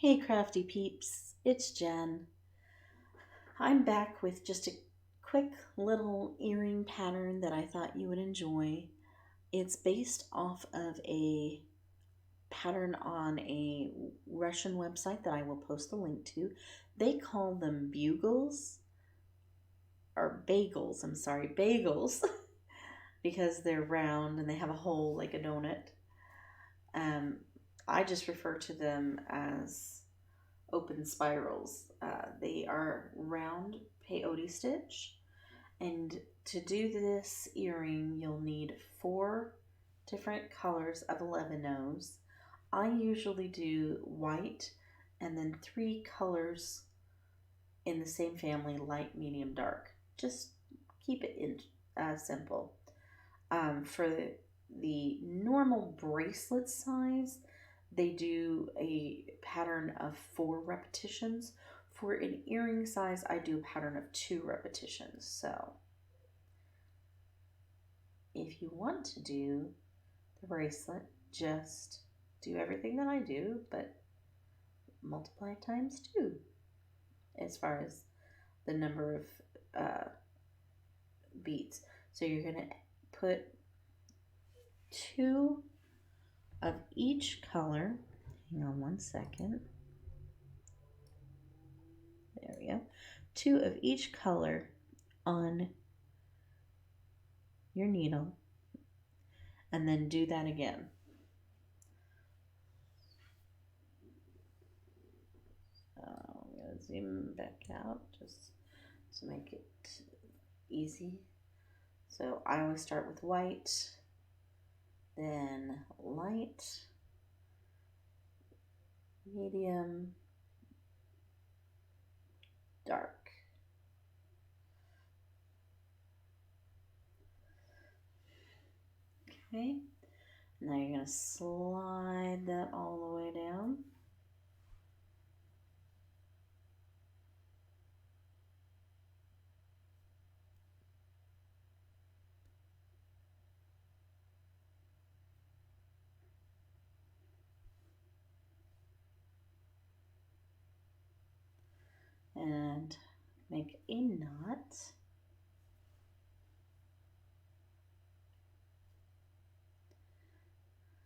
Hey crafty peeps, it's Jen. I'm back with just a quick little earring pattern that I thought you would enjoy. It's based off of a pattern on a Russian website that I will post the link to. They call them bugles or bagels, I'm sorry, bagels, because they're round and they have a hole like a donut. Um, I just refer to them as open spirals. They are round peyote stitch. And to do this earring, you'll need 4 different colors of 11 nose. I usually do white and then 3 colors in the same family, light, medium, dark. Just keep it in simple. For the normal bracelet size, they do a pattern of 4 repetitions. For an earring size, I do a pattern of 2 repetitions. So if you want to do the bracelet, just do everything that I do, but multiply times 2 as far as the number of uh, beads. So you're going to put 2 of each color. Hang on one second. There we go. 2 of each color on your needle, and then do that again. I'm going to zoom back out just to make it easy. So I always start with white, then light, medium, dark. Okay, now you're going to slide that all the way down. And make a knot.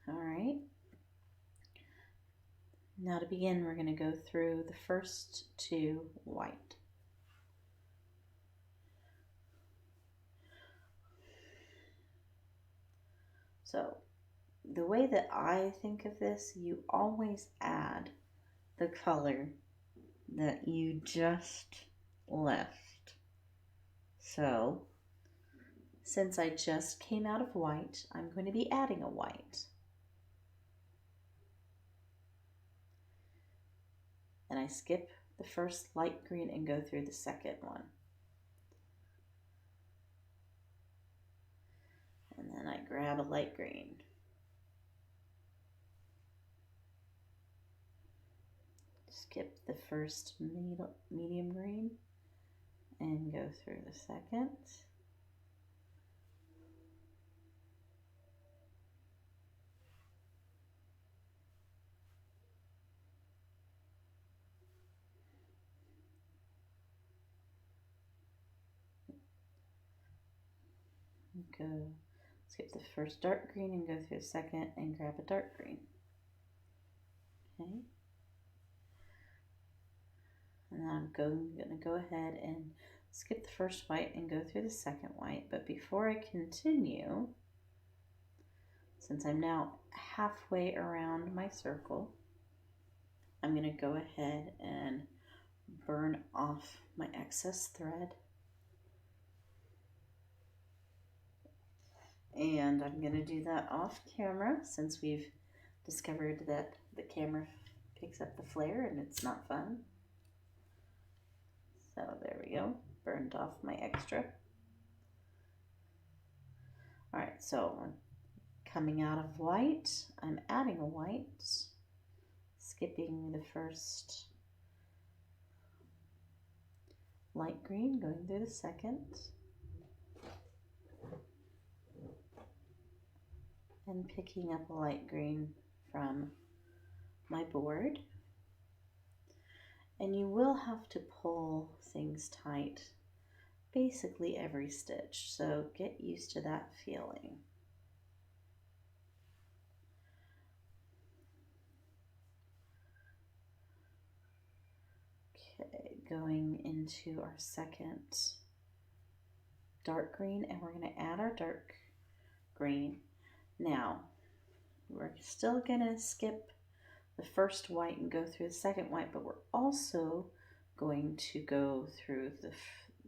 All right. Now to begin, we're going to go through the first 2 white. So the way that I think of this, you always add the color that you just left. So since I just came out of white, I'm going to be adding a white. And I skip the first light green and go through the second one. And then I grab a light green. Skip the first medium green and go through the second. Go skip the first dark green and go through the second and grab a dark green. Okay. And then I'm going to go ahead and skip the first white and go through the second white. But before I continue, since I'm now halfway around my circle, I'm going to go ahead and burn off my excess thread. And I'm going to do that off camera since we've discovered that the camera picks up the flare and it's not fun. So there we go, burned off my extra. All right, so coming out of white, I'm adding a white, skipping the first light green, going through the second, and picking up a light green from my board. And you will have to pull things tight basically every stitch, so get used to that feeling. Okay, going into our second dark green, and we're going to add our dark green. Now, we're still going to skip the first white and go through the second white, but we're also going to go through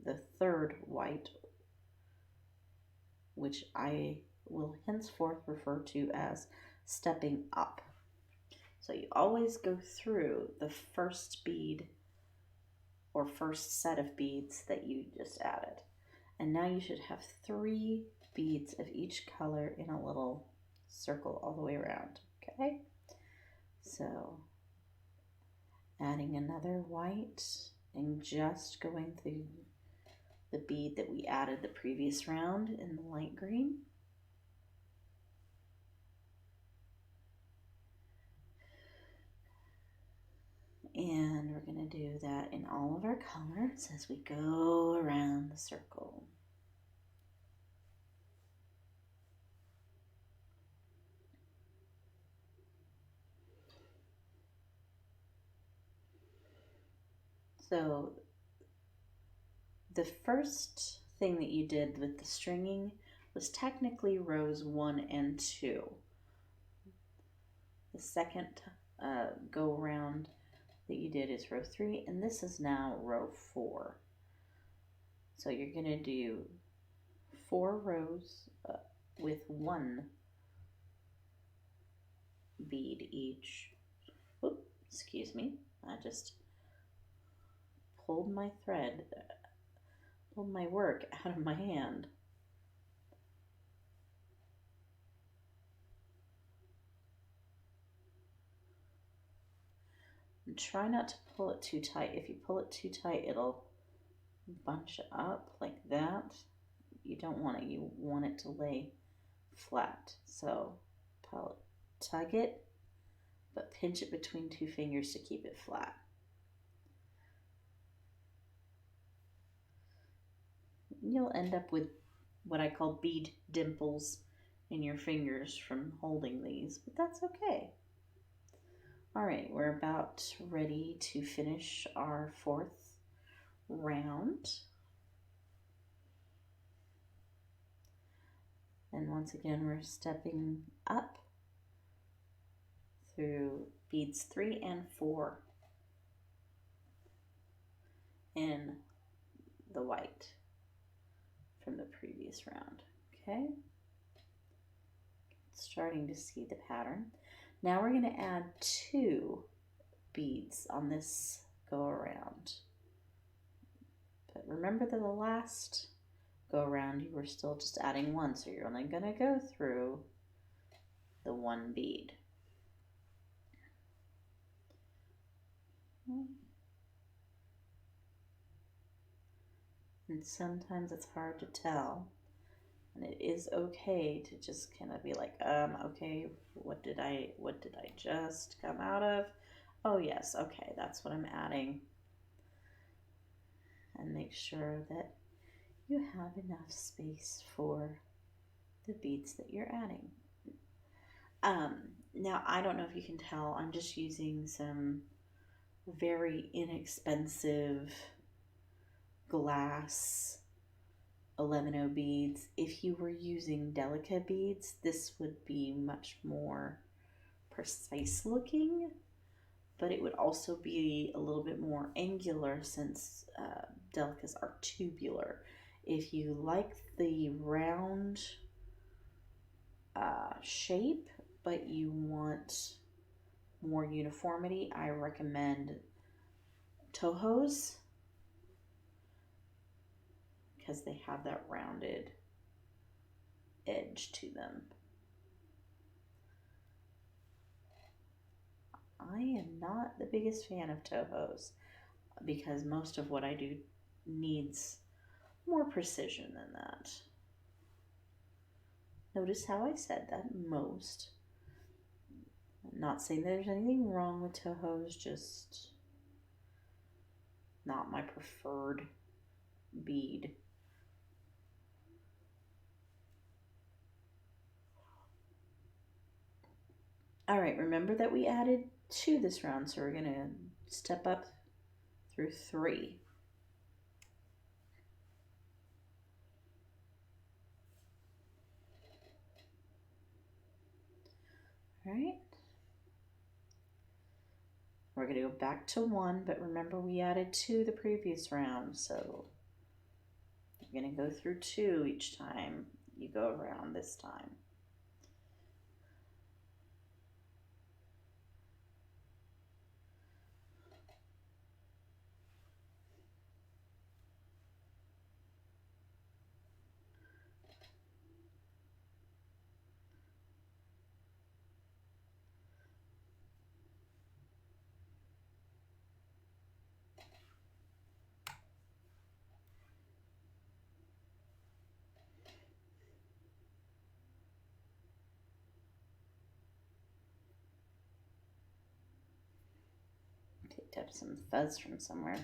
the third white, which I will henceforth refer to as stepping up. So you always go through the first bead or first set of beads that you just added. And now you should have 3 beads of each color in a little circle all the way around, okay? So adding another white and just going through the bead that we added the previous round in the light green. And we're going to do that in all of our colors as we go around the circle. So the first thing that you did with the stringing was technically rows 1 and 2. The second go around that you did is row 3, and this is now row 4. So you're going to do 4 rows with 1 bead each. Oops, excuse me, I just pulled my thread, pulled my work out of my hand. And try not to pull it too tight. If you pull it too tight, it'll bunch up like that. You don't want it. You want it to lay flat. So tug it, but pinch it between 2 fingers to keep it flat. You'll end up with what I call bead dimples in your fingers from holding these, but that's okay. All right, we're about ready to finish our 4th round. And once again, we're stepping up through beads 3 and 4 in the white from the previous round, okay? Starting to see the pattern. Now we're going to add 2 beads on this go around. But remember that the last go around you were still just adding 1, so you're only going to go through the 1 bead. And sometimes it's hard to tell, and it is okay to just kind of be like, okay, what did I just come out of? Oh yes, okay, that's what I'm adding. And make sure that you have enough space for the beads that you're adding. Now I don't know if you can tell, I'm just using some very inexpensive glass 11-0 beads. If you were using delicate beads, this would be much more precise looking, but it would also be a little bit more angular since delicas are tubular. If you like the round shape, but you want more uniformity, I recommend Toho's because they have that rounded edge to them. I am not the biggest fan of Toho's because most of what I do needs more precision than that. Notice how I said that, most. I'm not saying there's anything wrong with Toho's, just not my preferred bead. All right, remember that we added 2 this round, so we're going to step up through 3. All right. We're going to go back to 1, but remember we added 2 the previous round, so you're going to go through 2 each time you go around this time. Picked up some fuzz from somewhere.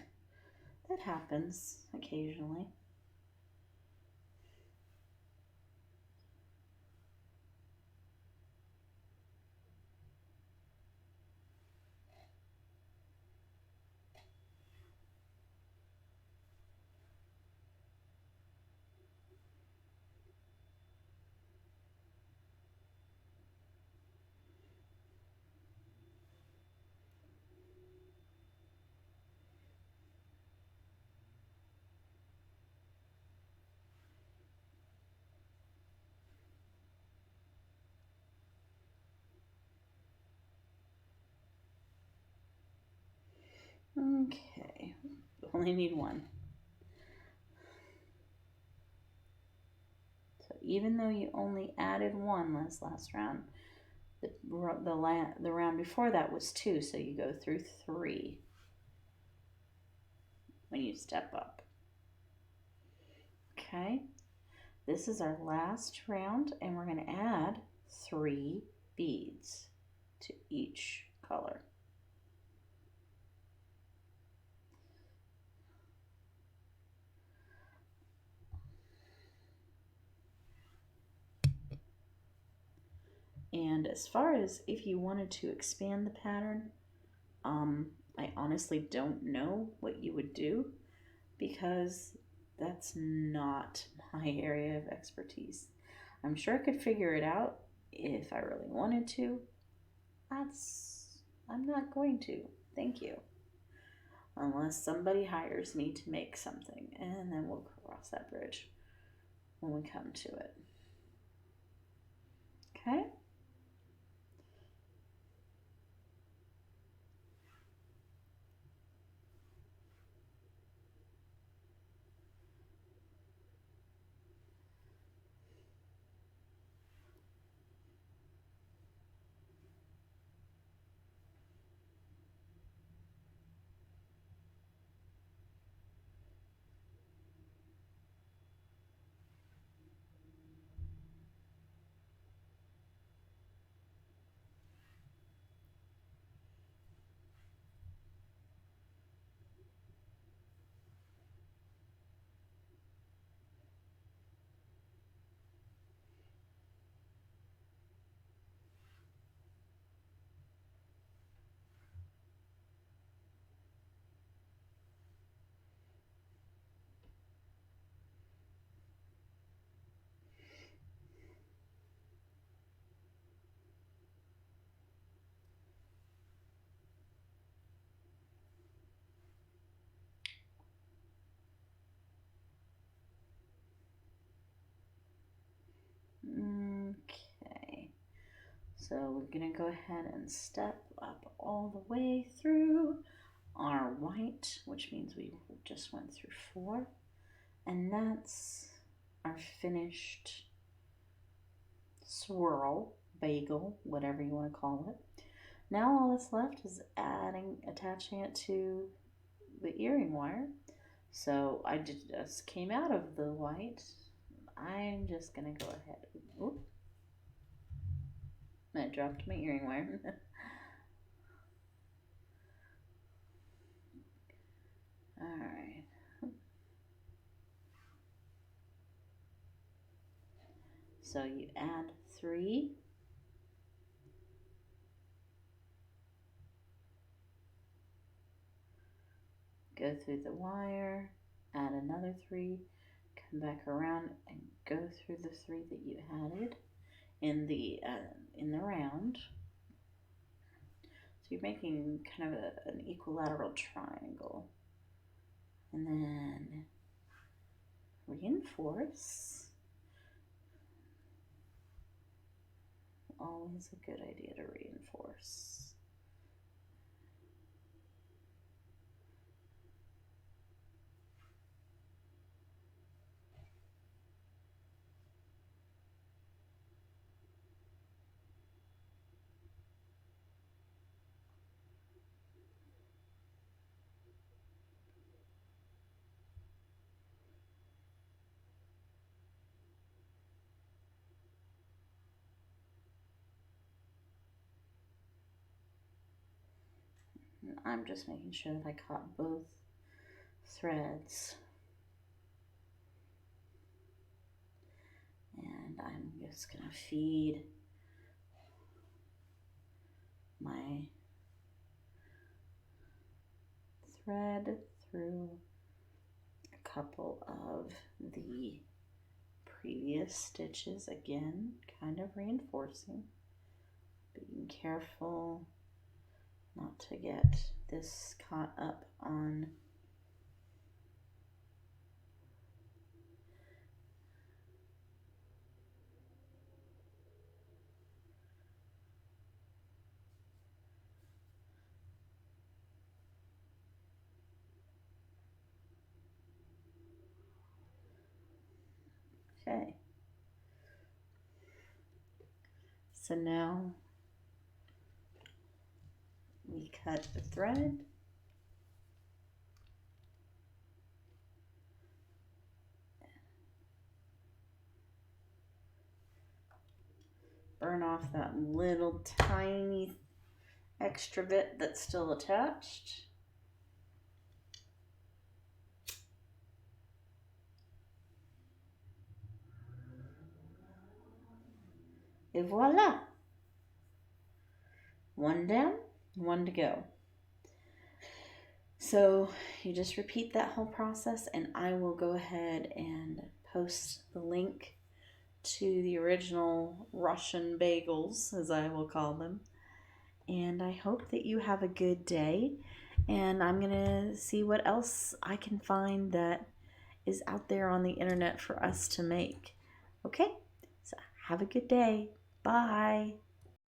That happens occasionally. Okay, only need 1. So even though you only added 1 last round, the round before that was 2, so you go through 3 when you step up. Okay, this is our last round, and we're going to add 3 beads to each color. And as far as if you wanted to expand the pattern, I honestly don't know what you would do because that's not my area of expertise. I'm sure I could figure it out if I really wanted to. I'm not going to. Thank you. Unless somebody hires me to make something, and then we'll cross that bridge when we come to it. Okay? Okay, so we're going to go ahead and step up all the way through our white, which means we just went through 4, and that's our finished swirl, bagel, whatever you want to call it. Now all that's left is attaching it to the earring wire. So I just came out of the white. I'm just gonna go ahead. Oop. I dropped my earring wire. All So you add 3, go through the wire, add another 3, come back around and go through the 3 that you added in the round. So you're making kind of an equilateral triangle. And then reinforce. Always a good idea to reinforce. And I'm just making sure that I caught both threads. And I'm just going to feed my thread through a couple of the previous stitches again, kind of reinforcing, being careful not to get this caught up on okay. So now we cut the thread. Burn off that little tiny extra bit that's still attached. Et voila! One down, one to go. So you just repeat that whole process, and I will go ahead and post the link to the original Russian bagels, as I will call them. And I hope that you have a good day. And I'm going to see what else I can find that is out there on the internet for us to make. Okay? So have a good day. Bye.